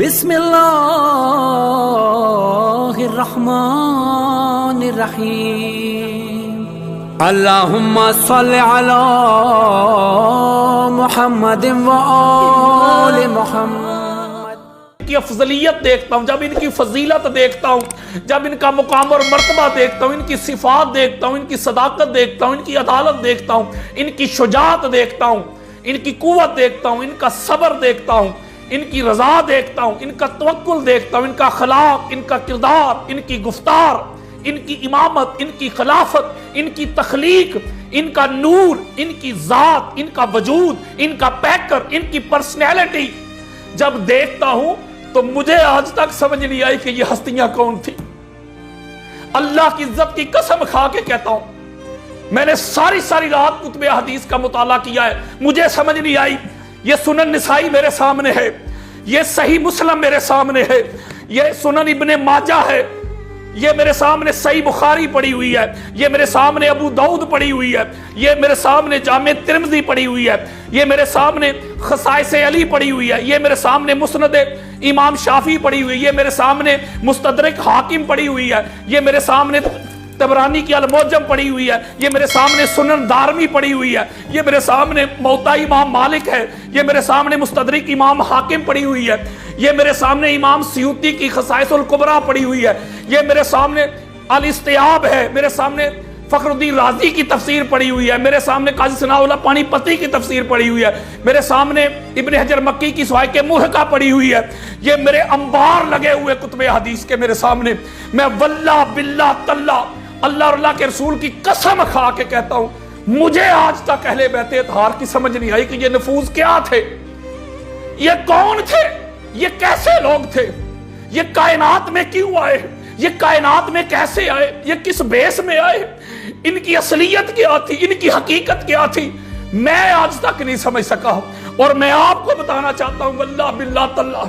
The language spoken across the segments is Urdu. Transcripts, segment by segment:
بسم اللہ الرحمن الرحیم اللہم صل علی محمد و آل محمد۔ کی افضلیت دیکھتا ہوں، جب ان کی فضیلت دیکھتا ہوں، جب ان کا مقام اور مرتبہ دیکھتا ہوں، ان کی صفات دیکھتا ہوں، ان کی صداقت دیکھتا ہوں، ان کی عدالت دیکھتا ہوں، ان کی شجاعت دیکھتا ہوں، ان کی قوت دیکھتا ہوں، ان کا صبر دیکھتا ہوں، ان کی رضا دیکھتا ہوں، ان کا توکل دیکھتا ہوں، ان کا اخلاق، ان کا کردار، ان کی گفتار، ان کی امامت، ان کی خلافت، ان کی تخلیق، ان کا نور، ان کی ذات، ان کا وجود، ان کا پیکر، ان کی پرسنالٹی جب دیکھتا ہوں تو مجھے آج تک سمجھ نہیں آئی کہ یہ ہستیاں کون تھی۔ اللہ کی عزت کی قسم کھا کے کہتا ہوں، میں نے ساری رات کتب حدیث کا مطالعہ کیا ہے، مجھے سمجھ نہیں آئی۔ یہ سنن نسائی میرے سامنے ہے، یہ صحیح مسلم میرے سامنے ہے، یہ سنن ابن ماجہ ہے، یہ میرے سامنے صحیح بخاری پڑی ہوئی ہے، یہ میرے سامنے ابو داؤد پڑی ہوئی ہے، یہ میرے سامنے جامع ترمذی پڑی ہوئی ہے، یہ میرے سامنے خصائص علی پڑی ہوئی ہے، یہ میرے سامنے مسند امام شافعی پڑی ہوئی ہے، یہ میرے سامنے مستدرک حاکم پڑی ہوئی ہے، یہ میرے سامنے طبرانی کی المعجم پڑی ہوئی ہے، یہ میرے سامنے سنن دارمی پڑی ہوئی ہے، یہ میرے سامنے موطا امام مالک ہے، یہ میرے سامنے مستدرک امام حاکم پڑی ہوئی ہے، یہ میرے سامنے امام سیوطی کی خصائص الکبریٰ پڑی ہوئی ہے، یہ میرے سامنے الاستیاب ہے، میرے سامنے فخر الدین رازی کی تفسیر پڑی ہوئی ہے، میرے سامنے قاضی ثناء اللہ پانی پتی کی تفسیر پڑی ہوئی ہے، میرے سامنے ابن حجر مکی کی سوائق محقہ پڑی ہوئی ہے، یہ میرے انبار لگے ہوئے کتب حدیث کے میرے سامنے۔ میں واللہ باللہ تاللہ اللہ اور اللہ کے رسول کی قسم کھا کے کہتا ہوں، مجھے آج تک اہل بیت اطہار کی سمجھ نہیں آئی کہ یہ نفوذ کیا تھے، یہ کون تھے، یہ کیسے لوگ تھے، یہ کائنات میں کیوں آئے، یہ کائنات میں کیسے آئے، یہ کس بیس میں آئے، ان کی اصلیت کیا تھی، ان کی حقیقت کیا تھی، میں آج تک نہیں سمجھ سکا ہوں۔ اور میں آپ کو بتانا چاہتا ہوں واللہ باللہ تاللہ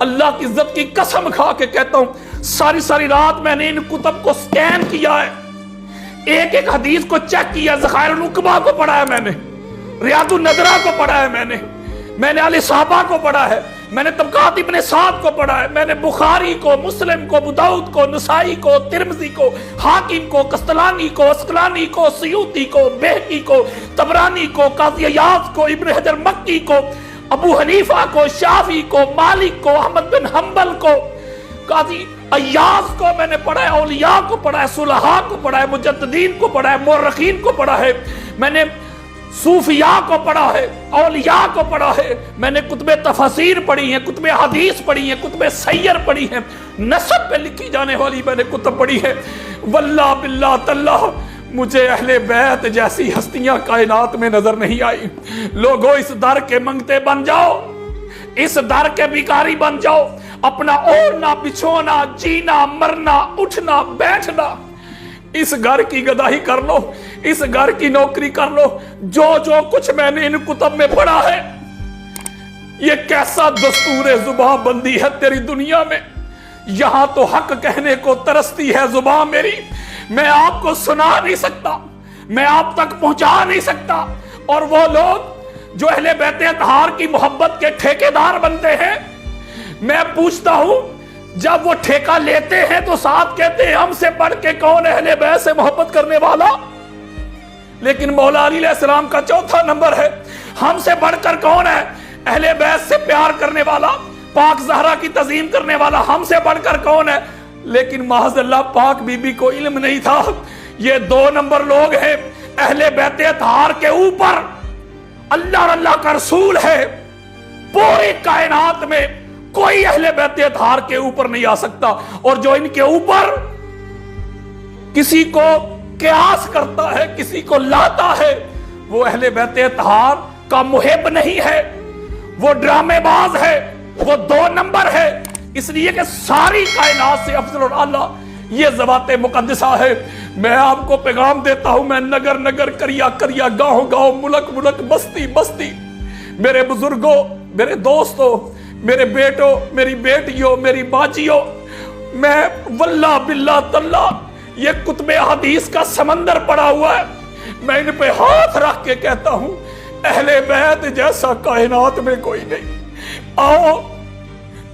اللہ کی عزت کی قسم کھا کے کہتا ہوں، ساری رات میں نے ان کتب کو سکین کیا ہے، ایک حدیث کو چیک کیا، ذخائر العقبہ کو پڑھا ہے، میں نے ریاض النظرہ کو پڑھا ہے، میں نے علی صحابہ کو پڑھا ہے، میں نے طبقات ابن سعد کو پڑھا ہے، میں نے بخاری کو، مسلم کو، ابو داؤد کو، نسائی کو، ترمذی کو، حاکم کو، قسطلانی کو، اسقلانی کو، سیوطی کو، بہقی کو، طبرانی کو، قاضی عیاض کو، ابن حجر مکی کو، ابو حنیفہ کو، شافعی کو، مالک کو، احمد بن حنبل کو، قاضی عیاض کو میں نے پڑھا ہے، اولیاء کو پڑھا ہے، صلحاء کو پڑھا ہے، مجددین کو پڑھا ہے، مورخین کو پڑھا ہے، میں نے صوفیاء کو پڑھا ہے، اولیاء کو پڑھا ہے، میں نے کتب تفاسیر پڑھی ہیں، کتب حدیث پڑھی ہیں، کتب سیر پڑھی ہیں، نسب پہ لکھی جانے والی میں نے کتب پڑھی ہے۔ واللہ باللہ تاللہ مجھے اہل بیت جیسی ہستیاں کائنات میں نظر نہیں آئی۔ لوگوں اس در کے منگتے بن جاؤ، اس در کے بھکاری بن جاؤ، اپنا اوڑھنا بچھونا، جینا مرنا، اٹھنا بیٹھنا اس گھر کی گدائی کر لو، اس گھر کی نوکری کر لو۔ جو کچھ میں نے ان کتب میں پڑھا ہے، یہ کیسا دستور زباں بندی ہے تیری دنیا میں۔ یہاں تو حق کہنے کو ترستی ہے زباں میری، میں آپ کو سنا نہیں سکتا، میں آپ تک پہنچا نہیں سکتا۔ اور وہ لوگ جو اہل بیت اطہار کی محبت کے ٹھیکیدار بنتے ہیں، میں پوچھتا ہوں جب وہ ٹھیکہ لیتے ہیں تو ساتھ کہتے ہیں ہم سے بڑھ کے کون اہل بیت سے محبت کرنے والا، لیکن مولا علی علیہ السلام کا چوتھا نمبر ہے، ہم سے بڑھ کر کون ہے اہل بیت سے پیار کرنے والا، پاک زہرا کی تعظیم کرنے والا، ہم سے بڑھ کر کون ہے۔ لیکن معاذ اللہ پاک بی بی کو علم نہیں تھا، یہ 2 نمبر لوگ ہیں اہل بیت اطہار کے اوپر۔ اللہ اور اللہ کا رسول ہے، پوری کائنات میں کوئی اہل بیت اطہار کے اوپر نہیں آ سکتا، اور جو ان کے اوپر کسی کو قیاس کرتا ہے، کسی کو لاتا ہے، وہ اہل بیت اطہار کا محب نہیں ہے، وہ ڈرامے باز ہے، وہ 2 نمبر ہے۔ اس لیے کہ ساری کائنات سے افضل اور اعلیٰ یہ ذوات مقدسہ ہے۔ میں آپ کو پیغام دیتا ہوں، میں نگر نگر، کریا کریا، گاؤں گاؤں، ملک ملک، بستی بستی، میرے بزرگوں، میرے دوستوں، میرے بیٹوں، میری بیٹیوں، میری باجیوں، میں واللہ باللہ تاللہ یہ کتب حدیث کا سمندر پڑا ہوا ہے، میں ان پہ ہاتھ رکھ کے کہتا ہوں اہل بیت جیسا کائنات میں کوئی نہیں۔ آؤ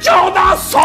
1400